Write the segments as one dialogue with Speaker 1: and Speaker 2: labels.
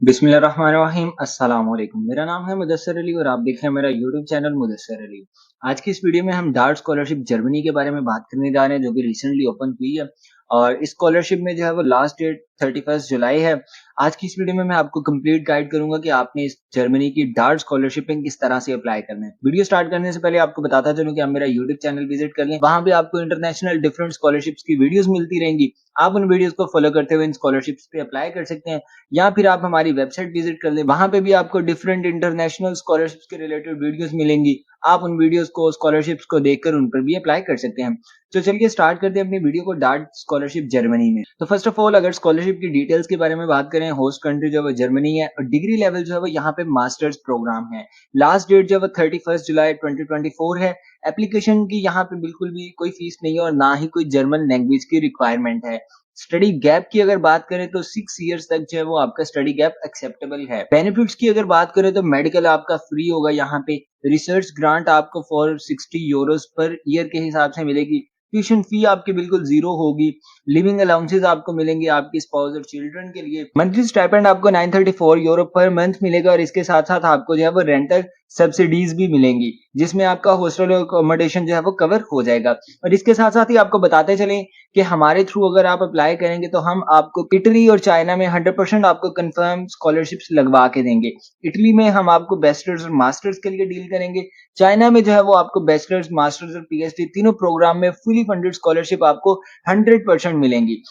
Speaker 1: बिस्मिल्लाहिर्रहमानिर्रहीम अस्सलाम वालेकुम। मेरा नाम है मुदस्सर अली और आप देख रहे हैं मेरा यूट्यूब चैनल मुदस्सर अली। आज की इस वीडियो में हम डार्ट स्कॉलरशिप जर्मनी के बारे में बात करने जा रहे हैं, जो कि रिसेंटली ओपन हुई है और इस स्कॉलरशिप में जो है वो लास्ट डेट 31 जुलाई है। आज की इस वीडियो में मैं आपको कंप्लीट गाइड करूंगा कि आपने इस जर्मनी की डार्ट स्कॉलरशिप में किस तरह से अप्लाई करना है। वीडियो स्टार्ट करने से पहले आपको बताता चलूं कि आप मेरा यूट्यूब चैनल विजिट कर लें, वहां भी आपको इंटरनेशनल डिफरेंट स्कॉलरशिप्स की वीडियोस मिलती रहेंगी। आप उन वीडियोस को फॉलो करते हुए इन स्कॉलरशिप्स पे अप्लाई कर सकते हैं, या फिर आप हमारी वेबसाइट विजिट कर लें, वहां पे भी आपको डिफरेंट इंटरनेशनल स्कॉलरशिप्स के रिलेटेड वीडियोस मिलेंगी। आप उन वीडियोस को, स्कॉलरशिप्स को देखकर उन पर भी अप्लाई कर सकते हैं। तो चलिए स्टार्ट करते हैं अपनी वीडियो को डार्ट स्कॉलरशिप जर्मनी में। तो फर्स्ट ऑफ ऑल अगर स्कॉलरशिप की डिटेल्स के बारे में बात करें, होस्ट कंट्री जो है वो जर्मनी है और डिग्री लेवल जो है वो यहाँ पे मास्टर्स प्रोग्राम है। लास्ट डेट जो है वो 31 जुलाई 2024 है। एप्लीकेशन की यहाँ पे बिल्कुल भी कोई फीस नहीं है और ना ही कोई जर्मन लैंग्वेज की रिक्वायरमेंट है। स्टडी गैप की अगर बात करें तो 6 इयर्स तक जो है वो आपका स्टडी गैप एक्सेप्टेबल है। बेनिफिट्स की अगर बात करें तो मेडिकल आपका फ्री होगा यहाँ पे। रिसर्च ग्रांट आपको फॉर 60 यूरोस पर ईयर के हिसाब से मिलेगी। ट्यूशन फी आपकी बिल्कुल जीरो होगी। लिविंग अलाउंसेस आपको मिलेंगे आपकी स्पाउस और चिल्ड्रन के लिए। मंथली स्टाइपेंड आपको 934 यूरो पर मंथ मिलेगा और इसके साथ साथ आपको जो है वो रेंटल सब्सिडीज भी मिलेंगी, जिसमें आपका हॉस्टल और अकोमोडेशन जो है वो कवर हो जाएगा। और इसके साथ साथ ही आपको बताते चलें कि हमारे थ्रू अगर आप अप्लाई करेंगे तो हम आपको इटली और चाइना में 100% आपको कंफर्म स्कॉलरशिप्स लगवा के देंगे। इटली में हम आपको बैचलर्स और मास्टर्स के लिए डील करेंगे। चाइना में जो है वो आपको बैचलर्स, मास्टर्स और पीएचडी तीनों प्रोग्राम में फुली फंडेड स्कॉलरशिप आपको 100% मिलेंगी।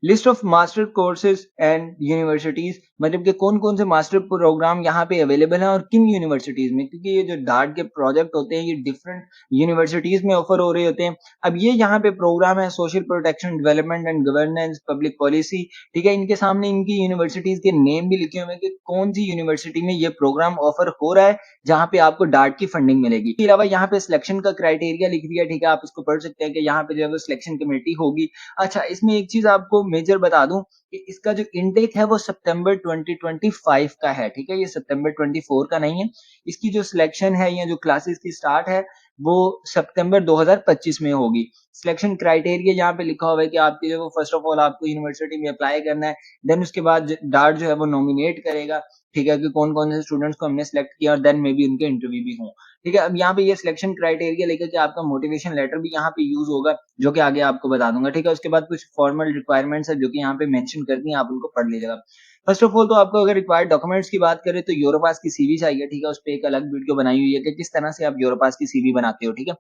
Speaker 1: List of master courses and universities, मतलब कि कौन कौन से मास्टर प्रोग्राम यहाँ पे अवेलेबल हैं और किन यूनिवर्सिटीज में, क्योंकि ये जो डार्ट के प्रोजेक्ट होते हैं ये डिफरेंट यूनिवर्सिटीज में ऑफर हो रहे होते हैं। अब ये यहाँ पे प्रोग्राम है social protection, development and governance, public policy. ठीक है, इनके सामने इनकी यूनिवर्सिटीज के नेम भी लिखे हुए हैं कि कौन सी यूनिवर्सिटी में ये प्रोग्राम ऑफर हो रहा है जहाँ पे आपको डार्ट की फंडिंग मिलेगी। इसके अलावा यहाँ पे सिलेक्शन का क्राइटेरिया लिख दिया, ठीक है, आप इसको पढ़ सकते हैं कि यहाँ पे जो है वो सिलेक्शन कमेटी होगी। अच्छा, इसमें एक चीज आपको मेजर बता दूं कि इसका जो इनटेक है वो सितंबर 2025 का है। ठीक है, ये सितंबर 24 का नहीं है। इसकी जो सिलेक्शन है या जो क्लासेस की स्टार्ट है वो सितंबर 2025 में होगी। सिलेक्शन क्राइटेरिया यहाँ पे लिखा हुआ है कि आपके जो फर्स्ट ऑफ ऑल आपको यूनिवर्सिटी में अप्लाई करना है, देन उसके बाद डार्ट जो है वो नॉमिनेट करेगा, ठीक है, कि कौन कौन से स्टूडेंट्स को हमने सेलेक्ट किया और देन मे बी उनके इंटरव्यू भी हों। ठीक है, अब यहाँ पे ये सिलेक्शन क्राइटेरिया लेकर के आपका मोटिवेशन लेटर भी यहाँ पे यूज होगा, जो कि आगे आपको बता दूंगा। ठीक है, उसके बाद कुछ फॉर्मल रिक्वायरमेंट्स है जो कि यहाँ पे मेंशन कर दी हैं, आप उनको पढ़ लीजिएगा। फर्स्ट ऑफ ऑल तो आपको अगर रिक्वायर्ड डॉक्यूमेंट्स की बात करें तो यूरोपास की सीवी चाहिए। ठीक है, उस पर एक अलग वीडियो बनाई हुई है कि किस तरह से आप यूरोपास की सीवी बनाते हो। ठीक है,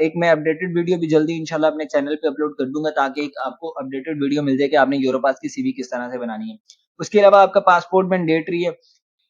Speaker 1: एक मैं अपडेटेड वीडियो भी जल्दी इंशाल्लाह अपने चैनल पे अपलोड कर दूंगा, ताकि एक आपको अपडेटेड वीडियो मिल जाए कि आपने यूरोपास की सीवी किस तरह से बनानी है। उसके अलावा आपका पासपोर्ट मैंडेटरी है।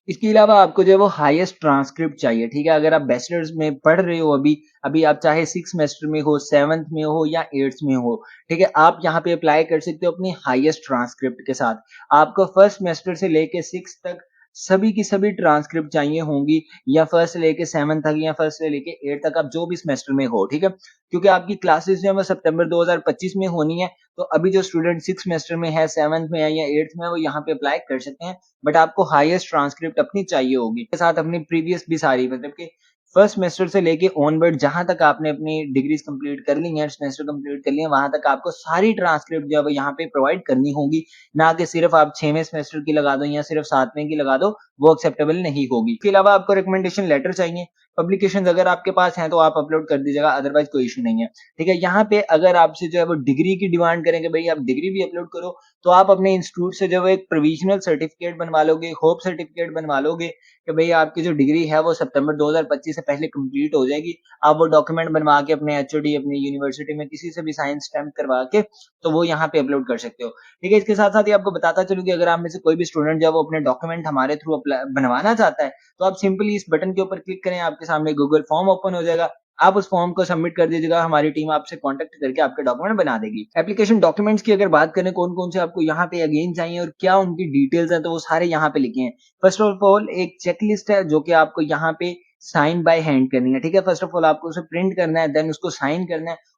Speaker 1: इसके अलावा आपको जो है वो हाईएस्ट ट्रांसक्रिप्ट चाहिए। ठीक है, अगर आप बैचलर्स में पढ़ रहे हो अभी अभी आप चाहे 6 सेमेस्टर में हो, 7th में हो या 8th में हो, ठीक है, आप यहाँ पे अप्लाई कर सकते हो अपनी हाईएस्ट ट्रांसक्रिप्ट के साथ। आपको फर्स्ट सेमेस्टर से लेके 6 तक सभी की सभी ट्रांसक्रिप्ट चाहिए होंगी, या फर्स्ट से लेके 7 तक या फर्स्ट से लेके 8 तक, आप जो भी सेमेस्टर में हो। ठीक है, क्योंकि आपकी क्लासेस जो है वो सितंबर 2025 में होनी है, तो अभी जो स्टूडेंट 6 सेमेस्टर में है, 7th में है या 8th में है, वो यहाँ पे अप्लाई कर सकते हैं। बट आपको हाईएस्ट ट्रांसक्रिप्ट अपनी चाहिए होगी, के साथ अपनी प्रीवियस भी सारी, मतलब कि फर्स्ट सेमेस्टर से लेके ऑनवर्ड जहां तक आपने अपनी डिग्रीज कंप्लीट कर ली है, सेमेस्टर कंप्लीट कर लिए, वहां तक आपको सारी ट्रांसक्रिप्ट जो है यहाँ पे प्रोवाइड करनी होगी। ना कि सिर्फ आप 6वें सेमेस्टर की लगा दो या सिर्फ 7वें की लगा दो, वो एक्सेप्टेबल नहीं होगी। इसके अलावा आपको रिकमेंडेशन लेटर चाहिए। पब्लिकेशन अगर आपके पास हैं तो आप अपलोड कर दीजिएगा, अदरवाइज कोई इशू नहीं है। ठीक है, यहाँ पे अगर आपसे जो है वो डिग्री की डिमांड करेंगे, भाई आप डिग्री भी अपलोड करो, तो आप अपने इंस्टीट्यूट से जो एक प्रोविजनल सर्टिफिकेट बनवा लोगे, होप सर्टिफिकेट बनवा लोगे कि भाई आपकी जो डिग्री है वो सितंबर 2025 से पहले कंप्लीट हो जाएगी। आप वो डॉक्यूमेंट बनवा के अपने एचओडी, अपनी यूनिवर्सिटी में किसी से भी साइन स्टैम्प करवा के तो वो यहाँ पे अपलोड कर सकते हो। ठीक है, इसके साथ साथ ही आपको बताता चलूं कि अगर आप में से कोई भी स्टूडेंट जो है वो अपने डॉक्यूमेंट हमारे थ्रू बनवाना चाहता है, तो आप सिंपली इस बटन के ऊपर क्लिक करें, आपके सामने गूगल फॉर्म ओपन हो जाएगा। आप उस फॉर्म को सबमिट कर दीजिएगा, हमारी टीम आपसे कांटेक्ट करके आपके डॉक्यूमेंट बना देगी। एप्लीकेशन डॉक्यूमेंट्स की अगर बात करें कौन कौन से आपको यहाँ पे अगेन चाहिए और क्या उनकी डिटेल्स हैं, तो वो सारे यहाँ पे लिखे हैं। फर्स्ट ऑफ ऑल एक चेकलिस्ट है जो कि आपको यहाँ पे साइन बाय हैंड करनी है। ठीक है, फर्स्ट ऑफ ऑल आपको उसे प्रिंट करना है, देन उसको साइन करना है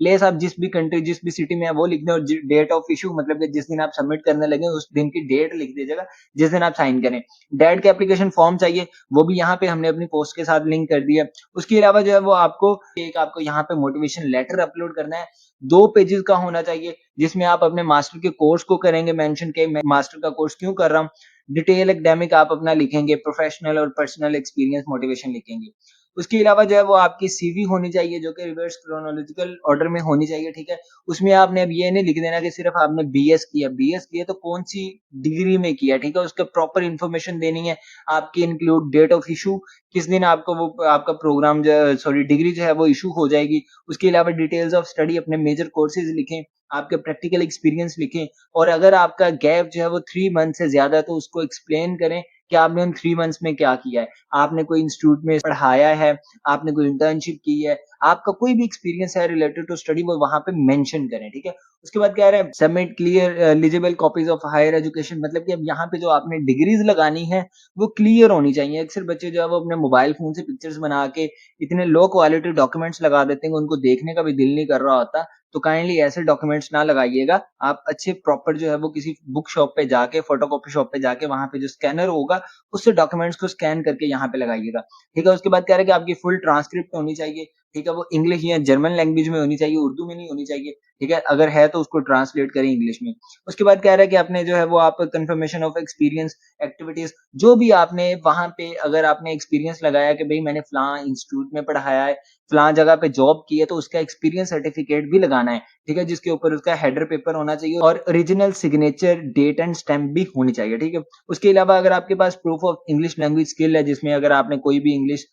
Speaker 1: प्लेस आप जिस भी कंट्री जिस भी सिटी में है वो लिख दें, और डेट ऑफ इशू मतलब कि जिस दिन आप सबमिट करने लगे उस दिन की डेट लिख दीजिएगा जिस दिन आप साइन करें। डैड के एप्लीकेशन फॉर्म चाहिए, वो भी यहाँ पे हमने अपनी पोस्ट के साथ लिंक कर दिया। उसके अलावा जो है वो आपको यहाँ पे मोटिवेशन लेटर अपलोड करना है, 2 पेजेस का होना चाहिए, जिसमें आप अपने मास्टर के कोर्स को करेंगे मेंशन के मैं मास्टर का कोर्स क्यों कर रहा हूँ। डिटेल एकेडमिक आप अपना लिखेंगे, प्रोफेशनल और पर्सनल एक्सपीरियंस मोटिवेशन लिखेंगे। उसके अलावा जो है वो आपकी सीवी होनी चाहिए जो कि रिवर्स क्रोनोलॉजिकल ऑर्डर में होनी चाहिए, ठीक है। उसमें आपने अब ये नहीं लिख देना कि सिर्फ आपने बीएस किया तो कौन सी डिग्री में किया, ठीक है। उसका प्रॉपर इन्फॉर्मेशन देनी है आपकी, इंक्लूड डेट ऑफ इशू, किस दिन आपको वो आपका प्रोग्राम सॉरी डिग्री जो है वो इशू हो जाएगी। उसके अलावा डिटेल्स ऑफ स्टडी, अपने मेजर कोर्सेज लिखें, आपके प्रैक्टिकल एक्सपीरियंस लिखें, और अगर आपका गैप जो है वो 3 मंथ से ज्यादा है तो उसको एक्सप्लेन करें कि आपने उन 3 मंथ्स में क्या किया है। आपने कोई इंस्टीट्यूट में पढ़ाया है, आपने कोई इंटर्नशिप की है, आपका कोई भी एक्सपीरियंस है रिलेटेड टू स्टडी वो वहां पे मेंशन करें, ठीक है। उसके बाद कह रहे हैं submit clear eligible copies of higher education, मतलब कि अब यहाँ पे जो आपने डिग्रीज लगानी है वो क्लियर होनी चाहिए। अक्सर बच्चे जो है वो अपने मोबाइल फोन से पिक्चर्स बना के इतने लो क्वालिटी डॉक्यूमेंट्स लगा देते हैं कि उनको देखने का भी दिल नहीं कर रहा होता। तो काइंडली ऐसे डॉक्यूमेंट्स ना लगाइएगा, आप अच्छे प्रॉपर जो है वो किसी बुक शॉप पे जाके, फोटोकॉपी शॉप पे जाके वहां पे जो स्कैनर होगा उससे डॉक्यूमेंट्स को स्कैन करके यहाँ पे लगाइएगा, ठीक है। उसके बाद कह रहे हैं कि आपकी फुल ट्रांसक्रिप्ट होनी चाहिए, ठीक है। वो इंग्लिश या जर्मन लैंग्वेज में होनी चाहिए, उर्दू में नहीं होनी चाहिए, ठीक है। अगर है तो उसको ट्रांसलेट करें इंग्लिश में। उसके बाद कह रहा है कि आपने जो है वो आप कंफर्मेशन ऑफ एक्सपीरियंस एक्टिविटीज, जो भी आपने वहां पे अगर आपने एक्सपीरियंस लगाया कि भाई मैंने फलां इंस्टीट्यूट में पढ़ाया है, फलां जगह पे जॉब की है, तो उसका एक्सपीरियंस सर्टिफिकेट भी लगाना है, ठीक है, जिसके ऊपर उसका हेडर पेपर होना चाहिए और original signature date and stamp भी होनी चाहिए, ठीक है। उसके अलावा अगर आपके पास proof of English language skill है, जिसमें अगर आपने कोई भी इंग्लिश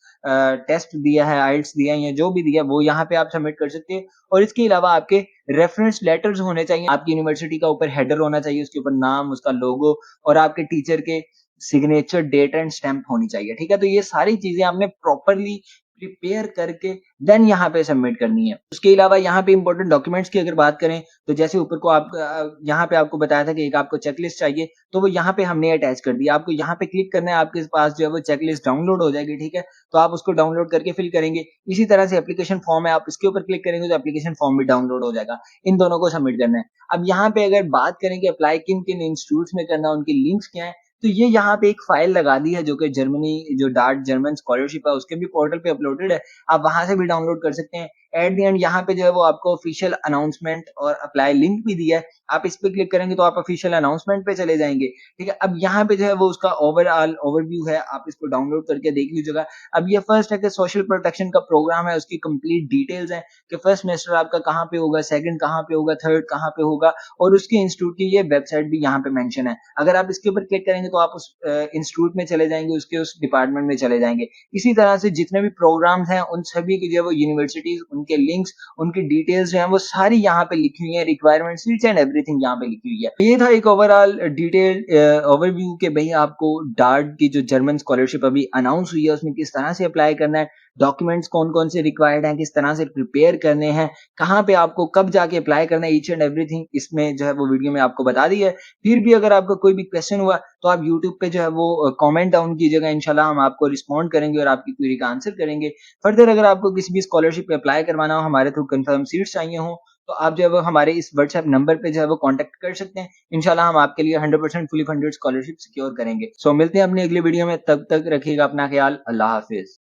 Speaker 1: टेस्ट दिया है, आइल्स दिया है या जो भी दिया वो यहाँ पे आप सबमिट कर सकते हैं। और इसके अलावा आपके रेफरेंस लेटर्स होने चाहिए, आपकी यूनिवर्सिटी का ऊपर हेडर होना चाहिए, उसके ऊपर नाम, उसका लोगो और आपके टीचर के सिग्नेचर डेट एंड स्टैम्प होनी चाहिए, ठीक है। तो ये सारी चीजें आपने प्रॉपरली प्रिपेयर करके देन यहाँ पे सबमिट करनी है। उसके अलावा यहाँ पे इंपॉर्टेंट डॉक्यूमेंट्स की अगर बात करें तो जैसे ऊपर को आप यहाँ पे आपको बताया था कि एक आपको चेकलिस्ट चाहिए, तो वो यहाँ पे हमने अटैच कर दिया। आपको यहाँ पे क्लिक करना है, आपके पास जो है वो चेकलिस्ट डाउनलोड हो जाएगी, ठीक है। तो आप उसको डाउनलोड करके फिल करेंगे। इसी तरह से एप्लीकेशन फॉर्म है, आप इसके ऊपर क्लिक करेंगे तो एप्लीकेशन फॉर्म भी डाउनलोड हो जाएगा। इन दोनों को सबमिट करना है। अब यहाँ पे अगर बात करें कि अप्लाई किन किन इंस्टीट्यूट में करना है, उनकी लिंक्स क्या है, तो ये यहाँ पे एक फाइल लगा दी है जो कि जर्मनी जो डार्ट जर्मन स्कॉलरशिप है उसके भी पोर्टल पे अपलोडेड है, आप वहां से भी डाउनलोड कर सकते हैं। एट द एंड यहाँ पे जो है वो आपको ऑफिशियल अनाउंसमेंट और अप्लाई लिंक भी दिया है, आप इस पे क्लिक करेंगे तो आप ऑफिशियल अनाउंसमेंट पे चले जाएंगे, ठीक है। अब यहाँ पे जो है वो उसका ओवरऑल ओवरव्यू है, आप इसको डाउनलोड करके देख लीजिएगा। अब ये फर्स्ट है कि सोशल प्रोटेक्शन का प्रोग्राम है, उसकी कंप्लीट डिटेल्स है कि फर्स्ट सेमेस्टर आपका कहाँ पे होगा, सेकंड कहाँ पे होगा, थर्ड कहाँ पे होगा, और उसके इंस्टीट्यूट की ये वेबसाइट भी यहाँ पे मेंशन है। अगर आप इसके ऊपर क्लिक करेंगे तो आप उस इंस्टीट्यूट में चले जाएंगे, उसके उस डिपार्टमेंट में चले जाएंगे। इसी तरह से जितने भी प्रोग्राम्स हैं उन सभी की जो है वो यूनिवर्सिटीज, उनके लिंक्स, उनकी डिटेल्स जो है वो सारी यहाँ पे लिखी हुई है, रिक्वायरमेंट शीट्स एंड एवरीथिंग यहाँ पे लिखी हुई है। ये था एक ओवरऑल डिटेल ओवरव्यू के भाई आपको डार्ट की जो जर्मन स्कॉलरशिप अभी अनाउंस हुई है उसमें किस तरह से अप्लाई करना है, डॉक्यूमेंट्स कौन कौन से रिक्वायर्ड हैं, किस तरह से प्रिपेयर करने हैं, कहाँ पे आपको कब जाके अप्लाई करना है, ईच एंड एवरीथिंग इसमें जो है वो वीडियो में आपको बता दी है। फिर भी अगर आपका कोई भी क्वेश्चन हुआ तो आप यूट्यूब पे जो है वो कमेंट डाउन कीजिएगा, इंशाल्लाह हम आपको रिस्पॉन्ड करेंगे और आपकी क्वेरी का आंसर करेंगे। फर्दर अगर आपको किसी भी स्कॉलरशिप पे अप्लाई करवाना हो, हमारे थ्रू कंफर्म सीट्स चाहिए हो, तो आप जो है वो हमारे इस व्हाट्सएप नंबर पे जो है वो कांटेक्ट कर सकते हैं। इंशाल्लाह हम आपके लिए 100% फुली फंडेड स्कॉलरशिप सिक्योर करेंगे। सो मिलते हैं अपनी अगली वीडियो में, तब तक रखिएगा अपना ख्याल। अल्लाह हाफिज।